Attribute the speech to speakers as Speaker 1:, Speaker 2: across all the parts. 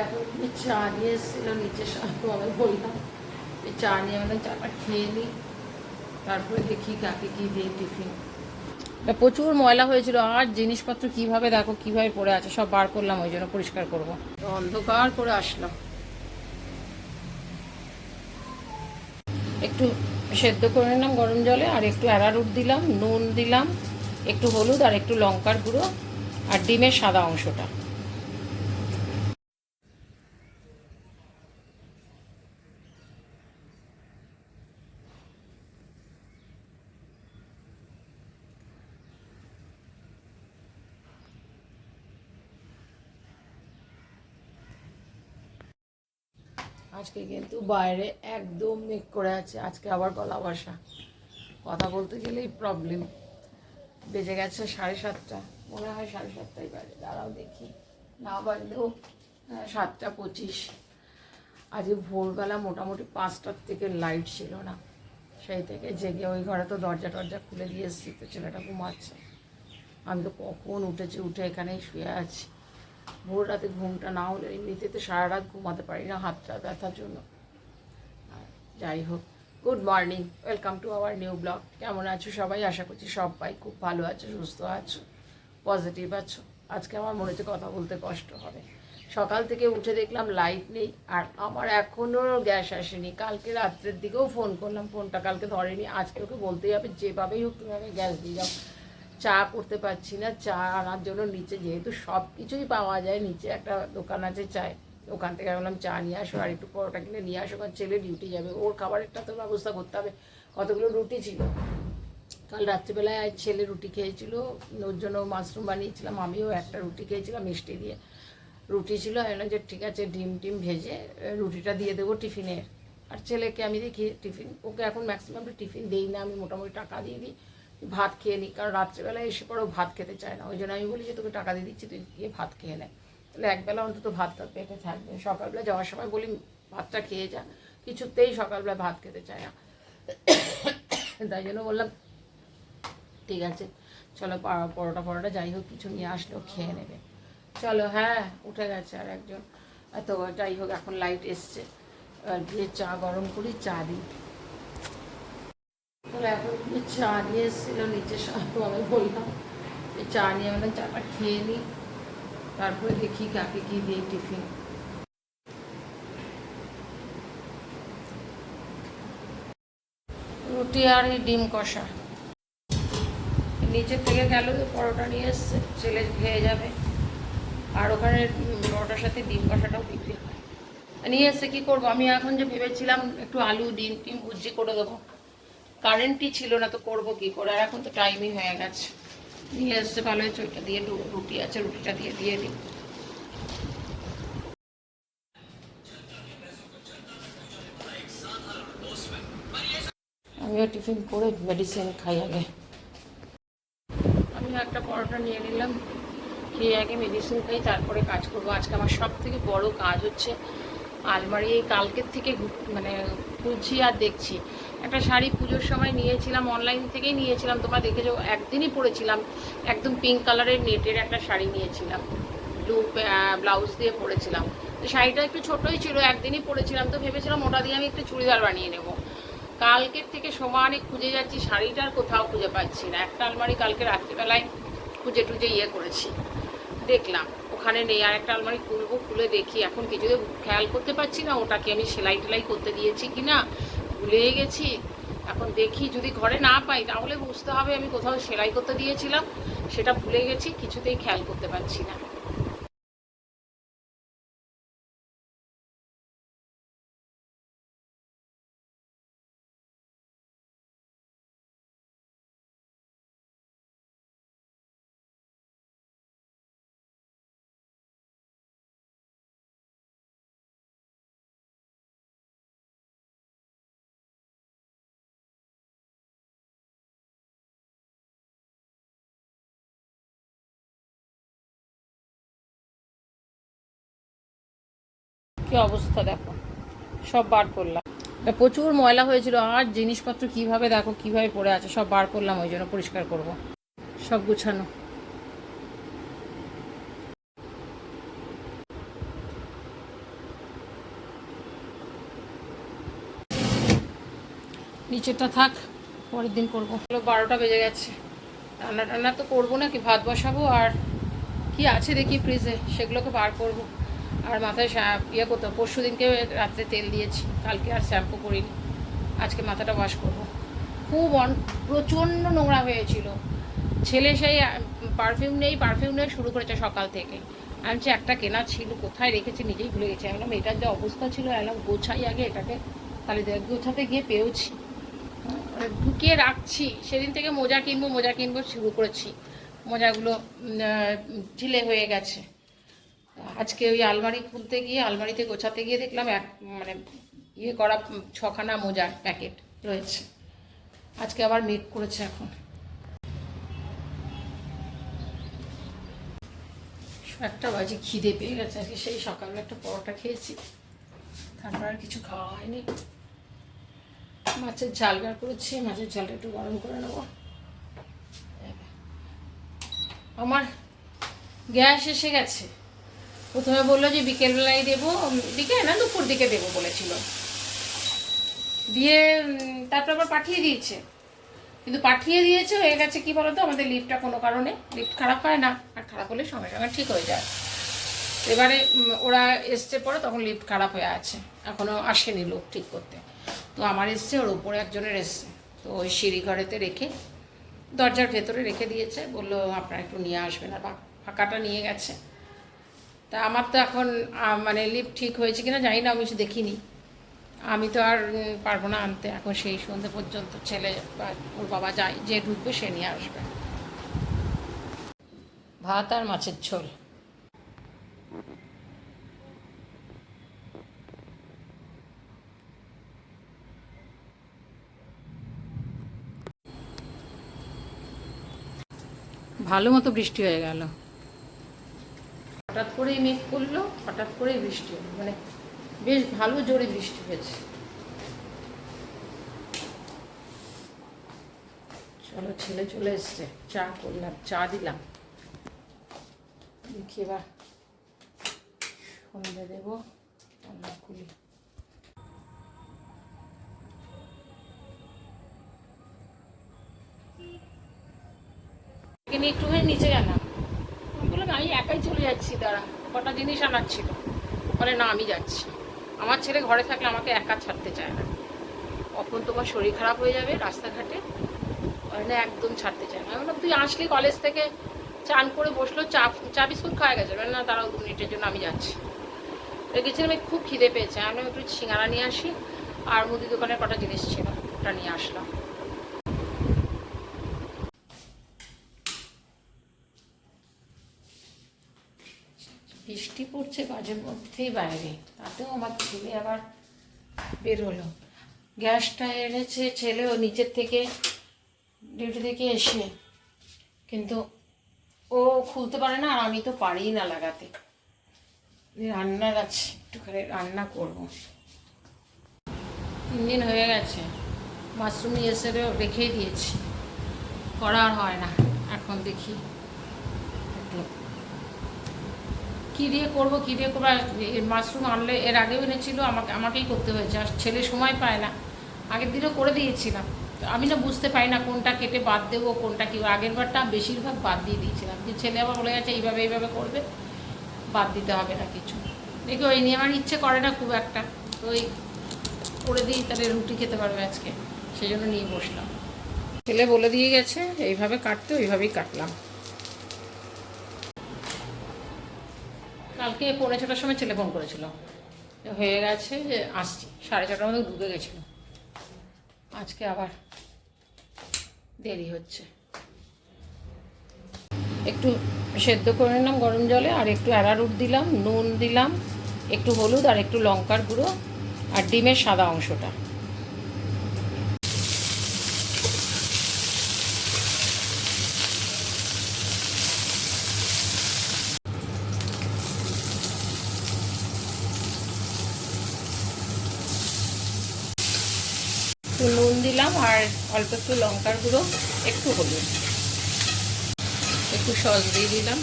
Speaker 1: এখন চা নিয়ে এসেছিল নিচে, তোমাকে বললাম এই চা নিয়ে আমরা চাটা খেয়ে নিই, তারপরে দেখি কাকে কী দিই টিফিন। প্রচুর ময়লা হয়েছিল, আর জিনিসপত্র কিভাবে দেখো কিভাবে পড়ে আছে, সব বার করলাম, ওই জন্য পরিষ্কার করবো। অন্ধকার করে আসলাম। একটু সেদ্ধ করে নিলাম গরম জলে, আর একটু অ্যারারুট দিলাম, নুন দিলাম, একটু হলুদ আর একটু লঙ্কার গুঁড়ো, আর ডিমের সাদা অংশটা। আজকে কিন্তু বাইরে একদম মেঘ করে আছে, আজকে আবার গলা বসা, কথা বলতে গেলেই প্রবলেম। বেজে গেছে 7:30, মনে হয় 7:30 বাজে, দাঁড়াও দেখি, না বাজলেও 7:25। আজকে ভোরবেলা মোটামুটি 5টার থেকে লাইট ছিল না, সেই থেকে জেগে ওই ঘরে তো দরজা টরজা খুলে দিয়ে এসেছি, তো ছেলেটা ঘুমাচ্ছে। আমি তো কখন উঠেছি, উঠে এখানেই শুয়ে আছি। ভোর রাতে ঘুমটা না হলে এমনিতে তো সারা রাত ঘুমাতে পারি না হাতটা ব্যথার জন্য। যাই হোক, good morning, welcome to our new blog. কেমন আছো সবাই? আশা করছি সবাই খুব ভালো আছো, সুস্থ আছো, পজিটিভ আছো। আজকে আমার মনে হচ্ছে কথা বলতে কষ্ট হবে। সকাল থেকে উঠে দেখলাম লাইট নেই, আর আমার এখনও গ্যাস আসেনি। কালকে রাত্রের দিকেও ফোন করলাম, ফোনটা কালকে ধরেনি। আজকে ওকে বলতেই হবে যেভাবেই হোক তুমি আমাকে গ্যাস দিয়ে যাও। চা করতে পারছি না, চা আনার জন্য নিচে যেহেতু সব কিছুই পাওয়া যায়, নিচে একটা দোকান আছে চায়, ওখান থেকে বললাম চা নিয়ে আসো আর একটু পরোটা কিনে নিয়ে আসো, কারণ ছেলে ডিউটি যাবে, ওর খাবারেরটা তো ব্যবস্থা করতে হবে। কতগুলো রুটি ছিল কাল রাত্রিবেলায়, আজ ছেলে রুটি খেয়েছিল, ওর জন্য মাশরুম বানিয়েছিলাম, আমিও একটা রুটি খেয়েছিলাম মিষ্টি দিয়ে। রুটি ছিল, এলাম যে ঠিক আছে ডিম টিম ভেজে রুটিটা দিয়ে দেবো টিফিনের। আর ছেলেকে আমি দেখি টিফিন, ওকে এখন ম্যাক্সিমাম টিফিন দিই না, আমি মোটামুটি টাকা দিয়ে দিই, ভাত খেয়ে নিই, কারণ রাত্রিবেলায় এসে পরেও ভাত খেতে চায় না। ওই জন্য আমি বলি যে তোকে টাকা দিয়ে দিচ্ছি, তুই গিয়ে ভাত খেয়ে নেয়, তাহলে একবেলা অন্তত ভাতটা পেটে থাকবে। সকালবেলা যাওয়ার সময় বলি ভাতটা খেয়ে যা, কিছুতেই সকালবেলা ভাত খেতে চায় না। তাই জন্য বললাম ঠিক আছে চলো পরোটা ফরোটা যাই হোক কিছু নিয়ে আসলেও খেয়ে নেবে। চলো, হ্যাঁ উঠে গেছে আর একজন। তো যাই হোক, এখন লাইট এসছে, আর গিয়ে চা গরম করি, চা দিই। তাহলে এখন চা নিয়ে এসেছিলো নিচে, তোমাকে বললাম এই চা নিয়ে আমরা চাটা খেয়ে নিই, তারপরে দেখি কাকে কী দিই টিফিন। রুটি আর এই ডিম কষা। নিচের থেকে গেল পরোটা নিয়ে এসছে, ছেলে খেয়ে যাবে, আর ওখানে পরোটার সাথে ডিম কষাটাও বিক্রি হয়। নিয়ে এসে কী করবো, আমি এখন যে ভেবেছিলাম একটু আলু ডিম টিম ভুজি করে দেবো, কারেন্টই ছিল না, তো করবো কী করে, আর এখন তো টাইমই হয়ে গেছে। নিয়ে এসছে ভালো হয়েছে, ওইটা দিয়ে রুটি আছে, রুটিটা দিয়ে দিয়ে দিই। আমিও টিফিন করে মেডিসিন খাই আগে। আমি একটা পরোটা নিয়ে নিলাম, খেয়ে আগে মেডিসিন খাই, তারপরে কাজ করবো। আজকে আমার সব থেকে বড় কাজ হচ্ছে আলমারি, এই কালকের থেকে মানে খুঁজছি আর দেখছি। একটা শাড়ি পুজোর সময় নিয়েছিলাম, অনলাইন থেকেই নিয়েছিলাম, তোমরা দেখেছো, একদিনই পরেছিলাম, একদম পিঙ্ক কালারের নেটের একটা শাড়ি নিয়েছিলাম, ব্লু ব্লাউজ দিয়ে পরেছিলাম। তো শাড়িটা একটু ছোটোই ছিল, একদিনই পরেছিলাম, তো ভেবেছিলাম ওটা দিয়ে আমি একটু চুড়িদার বানিয়ে নেব। কালকের থেকে সমানে খুঁজে যাচ্ছি, শাড়িটার কোথাও খুঁজে পাচ্ছি না। একটা আলমারি কালকে রাত্রিবেলায় খুঁজে টুজে করেছি, দেখলাম ওখানে নেই। আর একটা আলমারি খুলবো, খুলে দেখি, এখন কিছুতে খেয়াল করতে পারছি না ওটাকে আমি সেলাই টেলাই করতে দিয়েছি কি না, ভুলে গেছি। এখন দেখি যদি ঘরে না পাই তাহলে বুঝতে হবে আমি কোথাও সেলাই করতে দিয়েছিলাম, সেটা ভুলে গেছি, কিছুতেই খেয়াল করতে পারছি না। কি অবস্থা দেখো, সব বার করলাম। প্রচুর ময়লা হয়েছিল, আর জিনিসপত্র কিভাবে দেখো কিভাবে পড়ে আছে, সব বার করলাম, ওই জন্য পরিষ্কার করব। সব গুছানো। নিচেরটা থাক, পরের দিন করবো। 12টা বেজে গেছে। রান্না টান্না তো করবো না, কি ভাত বসাবো আর কি আছে দেখি ফ্রিজে, সেগুলোকে বার করবো। আর মাথায় ইয়ে করতে, পরশু দিনকে রাত্রে তেল দিয়েছি, কালকে আর শ্যাম্পু করিনি, আজকে মাথাটা ওয়াশ করবো। খুব প্রচণ্ড নোংরা হয়েছিল। ছেলে সেই পারফিউম নেই শুরু করেছে সকাল থেকে। আমি যে একটা কেনা ছিল, কোথায় রেখেছি নিজেই ভুলে গেছি। আমি এটার যে অবস্থা ছিল, এলাম গোছাই আগে এটাকে, তাহলে গোছাতে গিয়ে পেয়েছি, ঢুকিয়ে রাখছি। সেদিন থেকে মোজা কিনবো শুরু করেছি, মোজাগুলো ঢিলে হয়ে গেছে। আজকে ওই আলমারি খুলতে গিয়ে, আলমারিতে গোছাতে গিয়ে দেখলাম মানে ইয়ে করা 6খানা মোজার প্যাকেট রয়েছে। আজকে আবার মেক করেছে। এখন একটা বাজে, খিদে পেয়ে গেছে। আজকে সেই সকালে একটা পরোটা খেয়েছি, তারপর আর কিছু খাওয়া হয়নি। মাছের ঝাল বের করেছি, মাছের ঝালটা একটু গরম করে নেবো। আমার গ্যাস এসে গেছে। প্রথমে বললো যে বিকেলবেলায় দেবো, বিকেল না দুপুর দিকে দেবো বলেছিল, দিয়ে তারপর আবার পাঠিয়ে দিয়েছে। কিন্তু পাঠিয়ে দিয়েছে, হয়ে গেছে কি বলতো, আমাদের লিফটটা কোনো কারণে লিফট খারাপ হয় না, আর খারাপ হলে সঙ্গে সঙ্গে ঠিক হয়ে যায়। এবারে ওরা এসছে পরে, তখন লিফট খারাপ হয়ে আছে, এখনও আসেনি লোক ঠিক করতে। তো আমার এসছে, ওর উপরে একজনের এসছে। তো ওই সিঁড়ি ঘরেতে রেখে, দরজার ভেতরে রেখে দিয়েছে, বললো আপনারা একটু নিয়ে আসবেন, আর ফাঁকাটা নিয়ে গেছে। তা আমার তো এখন মানে লিফট ঠিক হয়েছে কিনা জানি না, আমি কিছু দেখিনি। আমি তো আর পারবো না আনতে, এখন সেই সন্ধ্যে পর্যন্ত ছেলে বা ওর বাবা যায়, যে ঢুকবে সে নিয়ে আসবে। ভাত আর মাছের ঝোল। ভালো মতো বৃষ্টি হয়ে গেল, হঠাৎ করেই মেঘ করলো, হঠাৎ করেই বৃষ্টি হলো, মানে বেশ ভালো জোরে বৃষ্টি হয়েছে। চলো, ছেলে চলে এসছে, চা করলাম, চা দিলাম, দেখি এবার সন্ধ্যে দেবো। রান্না খুলি, একটুখানি নিচে গেলাম, বললাম আমি একাই চলে যাচ্ছি, দাঁড়া কটা জিনিস আনার ছিল। বলে না আমি যাচ্ছি। আমার ছেলে ঘরে থাকলে আমাকে একা ছাড়তে চায় না, কখন তোমার শরীর খারাপ হয়ে যাবে রাস্তাঘাটে, না একদম ছাড়তে চায় না। আমি বললাম তুই আসলি কলেজ থেকে, চান করে বসলো, চা বিস্কুট খাওয়া গেছে, না তারাও 2 মিনিটের জন্য আমি যাচ্ছি। গেছিলাম, খুব খিদে পেয়েছে, আমি একটু সিঙ্গারা নিয়ে আসি, আর মুদি দোকানের কটা জিনিস ছিল ওটা নিয়ে আসলাম। বৃষ্টি পড়ছে বাজের মধ্যেই বাইরে, তাতেও আমার ছেলে আবার বের হলো। গ্যাসটা এনেছে ছেলেও নিচের থেকে, ডিউটি থেকে এসে, কিন্তু ও খুলতে পারে না, আর আমি তো পারি না লাগাতে। রান্নার আছে, একটুখানি রান্না করবো। 3 দিন হয়ে গেছে, মাশরুম এসে রেখেই দিয়েছি, করা আর হয় না। এখন দেখি কী দিয়ে করবো। মাশরুম আনলে, এর আগেও এনেছিল, আমাকেই করতে হয়েছে, আর ছেলে সময় পায় না। আগের দিনও করে দিয়েছিলাম, আমি না বুঝতে পারি না কোনটা কেটে বাদ দেবো, কোনটা কী। আগের বারটা বেশিরভাগ বাদ দিয়ে দিয়েছিলাম, যে ছেলে আবার বলে গেছে এইভাবে করবে, বাদ দিতে হবে না কিছু। দেখি ওই নিয়ে আমার ইচ্ছে করে না খুব একটা, তো ওই করে দিই, তাহলে রুটি খেতে পারবে আজকে, সেই জন্য নিয়ে বসলাম। ছেলে বলে দিয়ে গেছে এইভাবে কাটতে, ওইভাবেই কাটলাম। কালকে 6:45টার সময় ছেলে ফোন করেছিল, হয়ে গেছে যে আসছি, 6:30টার মধ্যে ঢুকে গেছিলো। আজকে আবার দেরি হচ্ছে। একটু সেদ্ধ করে নিলাম গরম জলে, আর একটু অ্যারারুট দিলাম, নুন দিলাম, একটু হলুদ, আর একটু লঙ্কার গুঁড়ো, আর ডিমের সাদা অংশটা। একটু নুন দিলাম, আর অল্প একটু লঙ্কার গুঁড়ো, একটু হলুদ, একটু সস দিয়ে দিলাম।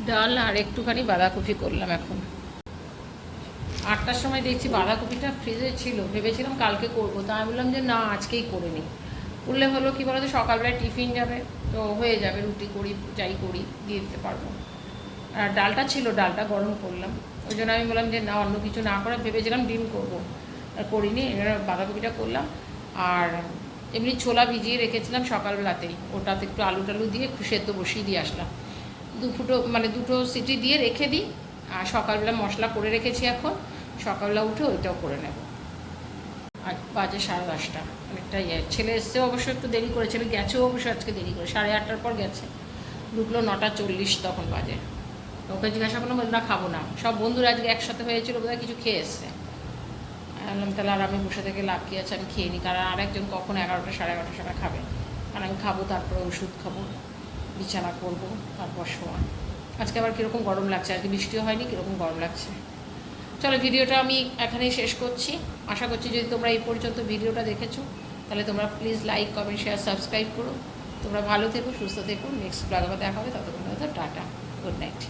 Speaker 1: ডাল আর একটুখানি বাঁধাকপি করলাম এখন। 8টার সময় দেখছি বাঁধাকপিটা ফ্রিজে ছিল, ভেবেছিলাম কালকে করব, তা আমি বললাম যে না আজকেই করে নিই। করলে হলো কী বলতো, সকালবেলায় টিফিন যাবে তো হয়ে যাবে, রুটি করি যাই করি দিয়ে দিতে পারবো। আর ডালটা ছিল, ডালটা গরম করলাম, ওই জন্য আমি বললাম যে না অন্য কিছু না করে, ভেবেছিলাম ডিম করবো আর করিনি, এবার বাঁধাকপিটা করলাম। আর এমনি ছোলা ভিজিয়ে রেখেছিলাম সকালবেলাতেই, ওটাতে একটু আলু টালু দিয়ে একটু সেদ্ধ বসিয়ে দিয়ে আসলাম, দুটো সিটি দিয়ে রেখে দিই। আর সকালবেলা মশলা করে রেখেছি, এখন সকালবেলা উঠে ওইটাও করে নেব। আর বাজে 10:30, অনেকটাই ছেলে এসছেও অবশ্য একটু দেরি করে, ছেলে গেছেও অবশ্য আজকে দেরি করে, 8:30টার পর গেছে, ঢুকলো 9:40 তখন বাজে। ওকে জিজ্ঞাসা করলাম, না খাবো না, সব বন্ধুরা আজকে একসাথে হয়েছিল বোধহয় কিছু খেয়ে এসছে। বললাম তাহলে আর আমি বসে থেকে লাভ কী আছে, আমি খেয়ে নিই, কারণ আরেকজন কখন 11টা 11:30 সময় খাবে, আর আমি খাবো, তারপরে ওষুধ খাবো, বিছানা করবো, তারপর সময়। আজকে আবার কীরকম গরম লাগছে, আজকে বৃষ্টিও হয়নি, কীরকম গরম লাগছে। চলো ভিডিওটা আমি এখানেই শেষ করছি। আশা করছি যদি তোমরা এই পর্যন্ত ভিডিওটা দেখেছো তাহলে তোমরা please like comment share subscribe করো। তোমরা ভালো থেকো, সুস্থ থেকো, নেক্সট ব্লগে দেখা হবে, ততক্ষণ হয়তো টাটা, গুড নাইট।